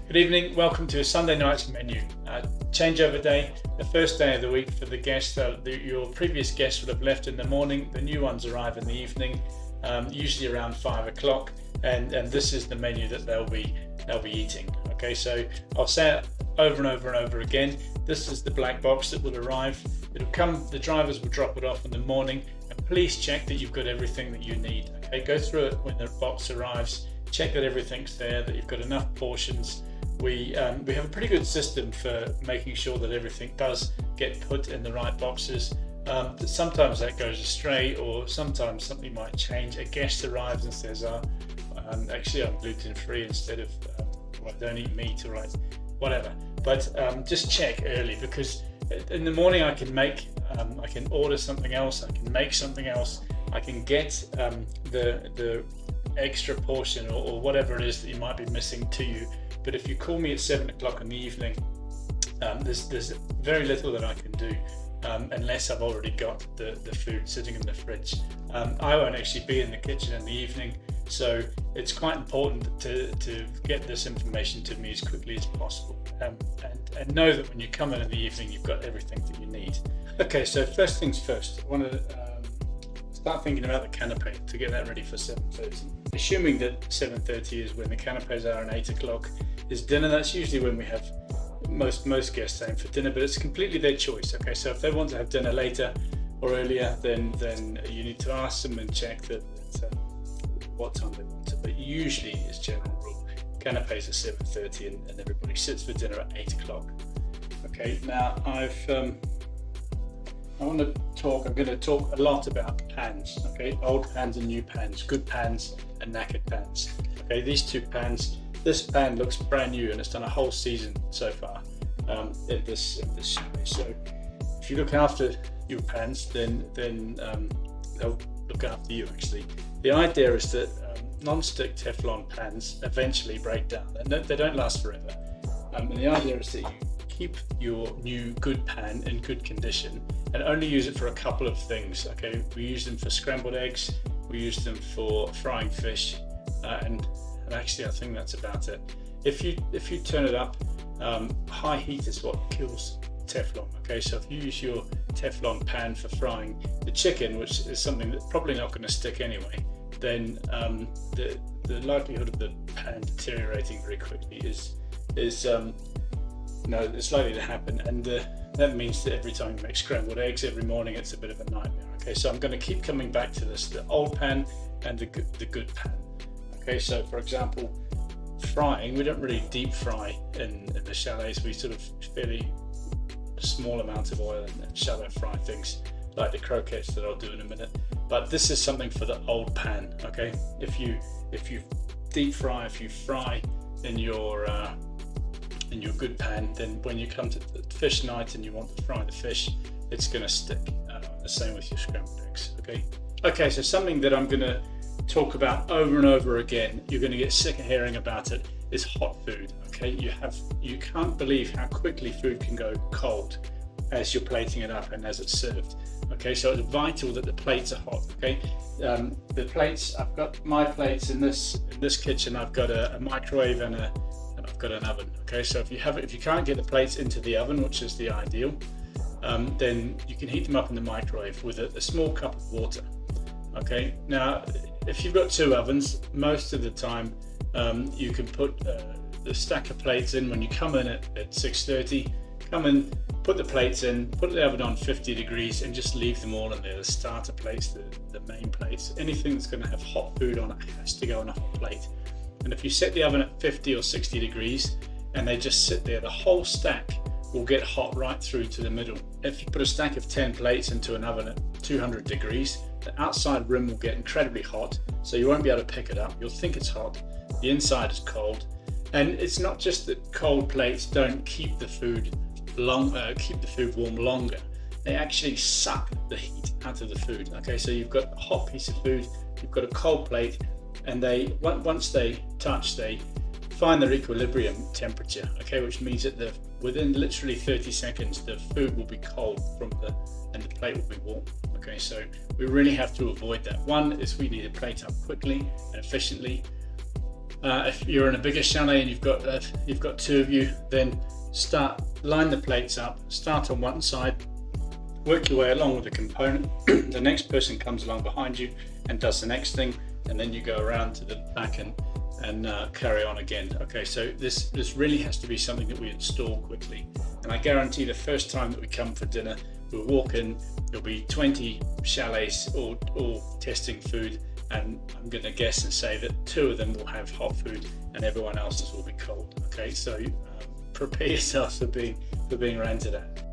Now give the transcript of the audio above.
Good evening, welcome to a Sunday night's menu. Changeover day, the first day of the week for the guests. Your previous guests would have left in the morning, the new ones arrive in the evening, usually around 5 o'clock, and this is the menu that they'll be eating. Okay, so I'll say it over and over and over again. This is the black box that will arrive. It'll come, the drivers will drop it off in the morning, and please check that you've got everything that you need. Okay, go through it when the box arrives, check that everything's there, that you've got enough portions. We have a pretty good system for making sure that everything does get put in the right boxes. Sometimes that goes astray, or sometimes something might change. A guest arrives and says, actually I'm gluten-free instead of, I don't eat meat, or whatever. But just check early, because in the morning I can order something else, I can make something else, I can get the extra portion or whatever it is that you might be missing to you. But if you call me at 7 o'clock in the evening, there's very little that I can do unless I've already got the food sitting in the fridge. I won't actually be in the kitchen in the evening, so it's quite important to get this information to me as quickly as possible, and know that when you come in the evening you've got everything that you need. Okay, so first things first, I want to start thinking about the canapé to get that ready for 7:30. Assuming that 7:30 is when the canapés are, and 8 o'clock is dinner. That's usually when we have most guests aim for dinner, but it's completely their choice. Okay, so if they want to have dinner later or earlier, then you need to ask them and check that what time they want it. But usually, as general rule, canapés are 7:30, and everybody sits for dinner at 8 o'clock. Okay, now I'm going to talk a lot about pans. Okay, old pans and new pans, good pans and knackered pans. Okay, these two pans. This pan looks brand new, and it's done a whole season so far in this chalet. So if you look after your pans, then they'll look after you. Actually, the idea is that non-stick Teflon pans eventually break down, and they don't last forever. And the idea is that you keep your new good pan in good condition and only use it for a couple of things. Okay, we use them for scrambled eggs, we use them for frying fish, and actually I think that's about it. If you turn it up, high heat is what kills Teflon. Okay, so if you use your Teflon pan for frying the chicken, which is something that's probably not going to stick anyway, then the likelihood of the pan deteriorating very quickly is it's likely to happen, and that means that every time you make scrambled eggs every morning, it's a bit of a nightmare. Okay, so I'm going to keep coming back to this: the old pan and the good pan. Okay, so for example, frying, we don't really deep fry in the chalets. We sort of fairly small amount of oil and shallow fry things like the croquettes that I'll do in a minute. But this is something for the old pan. Okay, if you deep fry, if you fry in your good pan, then when you come to the fish night and you want to fry the fish, it's going to stick. The same with your scrambled eggs. Okay, so something that I'm going to talk about over and over again, you're going to get sick of hearing about it, is hot food. Okay, you can't believe how quickly food can go cold as you're plating it up and as it's served. Okay, so it's vital that the plates are hot. Okay, the plates, I've got my plates in this kitchen. I've got a microwave and I've got an oven. Okay, so if you can't get the plates into the oven, which is the ideal, then you can heat them up in the microwave with a small cup of water. Okay, now if you've got two ovens, most of the time you can put the stack of plates in when you come in at 6:30. Come in, put the plates in, put the oven on 50 degrees, and just leave them all in there. The starter plates, the main plates, anything that's going to have hot food on it has to go on a hot plate. And if you set the oven at 50 or 60 degrees and they just sit there, the whole stack will get hot right through to the middle. If you put a stack of 10 plates into an oven at 200 degrees, the outside rim will get incredibly hot, so you won't be able to pick it up. You'll think it's hot, the inside is cold. And it's not just that cold plates don't keep the food warm longer, they actually suck the heat out of the food. Okay, so you've got a hot piece of food, you've got a cold plate, and once they touch, they find their equilibrium temperature. Okay, which means that within literally 30 seconds the food will be cold and the plate will be warm. Okay, so we really have to avoid that. One is we need to plate up quickly and efficiently. If you're in a bigger chalet and you've got two of you, then line the plates up, start on one side, work your way along with the component. The next person comes along behind you and does the next thing, and then you go around to the back and carry on again. Okay, so this really has to be something that we install quickly, and I guarantee the first time that we come for dinner, we'll walk in, there'll be 20 chalets all testing food, and I'm going to guess and say that 2 of them will have hot food and everyone else's will be cold. Okay, so prepare yourselves for being ranted at.